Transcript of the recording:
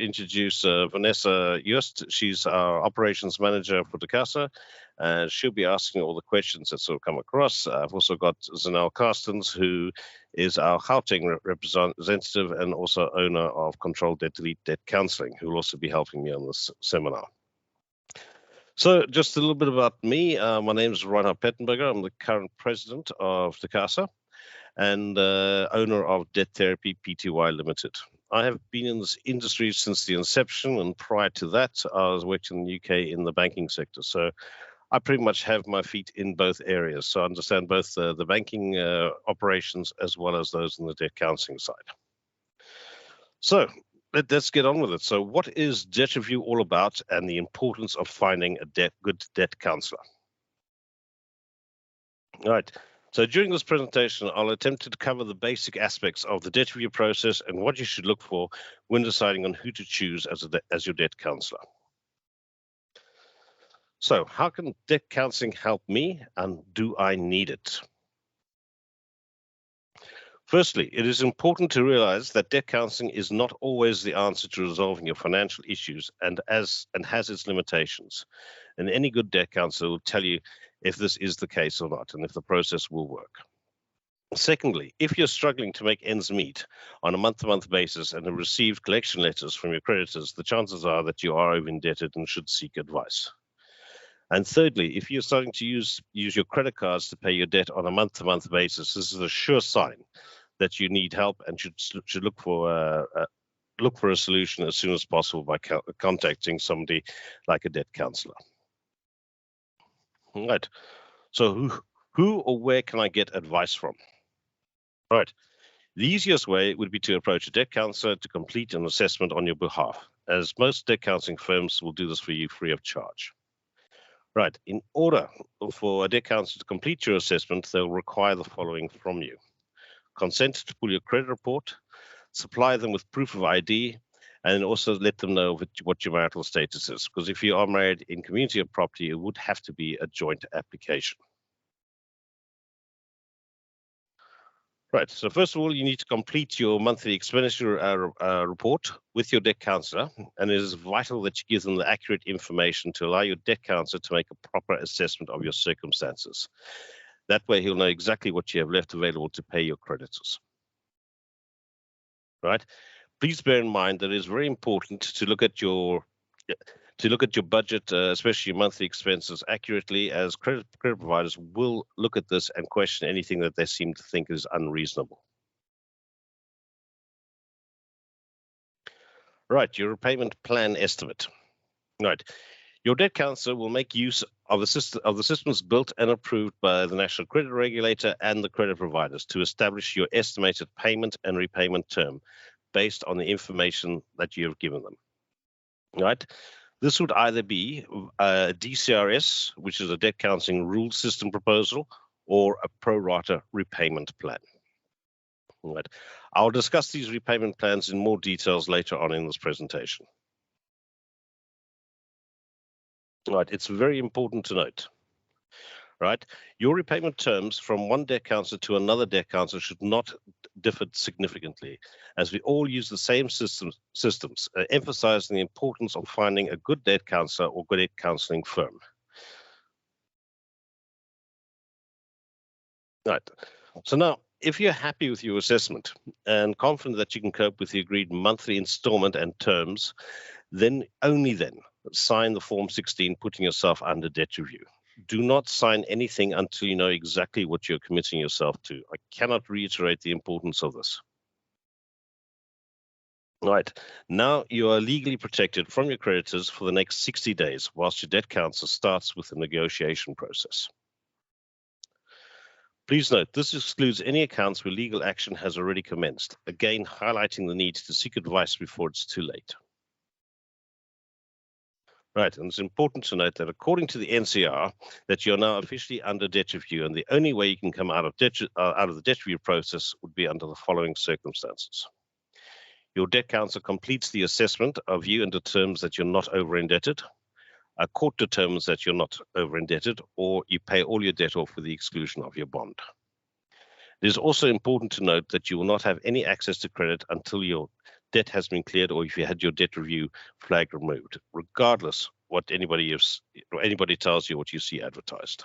introduce Vanessa Just. She's our operations manager for Dicasa, and she'll be asking all the questions that sort of come across. I've also got Zanel Carstens, who is our Gauteng representative and also owner of Control Debt Delete Debt Counseling, who will also be helping me on this seminar. So just a little bit about me. My name is Reinhard Pettenberger. I'm the current president of Dicasa and owner of Debt Therapy Pty Limited. I have been in this industry since the inception, and prior to that, I was working in the UK in the banking sector. So I pretty much have my feet in both areas. So I understand both the banking operations as well as those in the debt counseling side. So let's get on with it. So what is debt review all about, and the importance of finding a good debt counselor? All right. So during this presentation, I'll attempt to cover the basic aspects of the debt review process and what you should look for when deciding on who to choose as your debt counselor. So how can debt counseling help me, and do I need it? Firstly, it is important to realize that debt counseling is not always the answer to resolving your financial issues and has its limitations. And any good debt counselor will tell you if this is the case or not, and if the process will work. Secondly, if you're struggling to make ends meet on a month-to-month basis and have received collection letters from your creditors, the chances are that you are over-indebted and should seek advice. And thirdly, if you're starting to use your credit cards to pay your debt on a month-to-month basis, this is a sure sign that you need help and should look for a solution as soon as possible by contacting somebody like a debt counselor. All right. So who or where can I get advice from? All right. The easiest way would be to approach a debt counselor to complete an assessment on your behalf, as most debt counseling firms will do this for you free of charge. Right. In order for a debt counselor to complete your assessment, they'll require the following from you: consent to pull your credit report, supply them with proof of ID, and also let them know what your marital status is. Because if you are married in community of property, it would have to be a joint application. Right, so first of all, you need to complete your monthly expenditure report with your debt counselor, and it is vital that you give them the accurate information to allow your debt counselor to make a proper assessment of your circumstances. That way, he'll know exactly what you have left available to pay your creditors. Right? Please bear in mind that it is very important to look at your budget, especially your monthly expenses, accurately, as credit providers will look at this and question anything that they seem to think is unreasonable. Right, your repayment plan estimate. Right, your debt counselor will make use of the systems built and approved by the National Credit Regulator and the credit providers to establish your estimated payment and repayment term based on the information that you have given them. Right. This would either be a DCRS, which is a debt counseling rule system proposal, or a pro rata repayment plan. Right. I'll discuss these repayment plans in more details later on in this presentation. Right. It's very important to note. Right. Your repayment terms from one debt counselor to another debt counselor should not differ significantly, as we all use the same systems, emphasizing the importance of finding a good debt counselor or good debt counseling firm. Right. So now, if you're happy with your assessment and confident that you can cope with the agreed monthly installment and terms, then only then sign the Form 16 putting yourself under debt review. Do not sign anything until you know exactly what you're committing yourself to. I cannot reiterate the importance of this. Right. Now you are legally protected from your creditors for the next 60 days whilst your debt counselor starts with the negotiation process. Please note, this excludes any accounts where legal action has already commenced, again highlighting the need to seek advice before it's too late. Right, and it's important to note that according to the NCR, that you're now officially under debt review, and the only way you can come out of the debt review process would be under the following circumstances. Your debt counselor completes the assessment of you and determines that you're not over-indebted. A court determines that you're not over-indebted, or you pay all your debt off with the exclusion of your bond. It is also important to note that you will not have any access to credit until your debt has been cleared or if you had your debt review flag removed, regardless what anybody tells you, what you see advertised.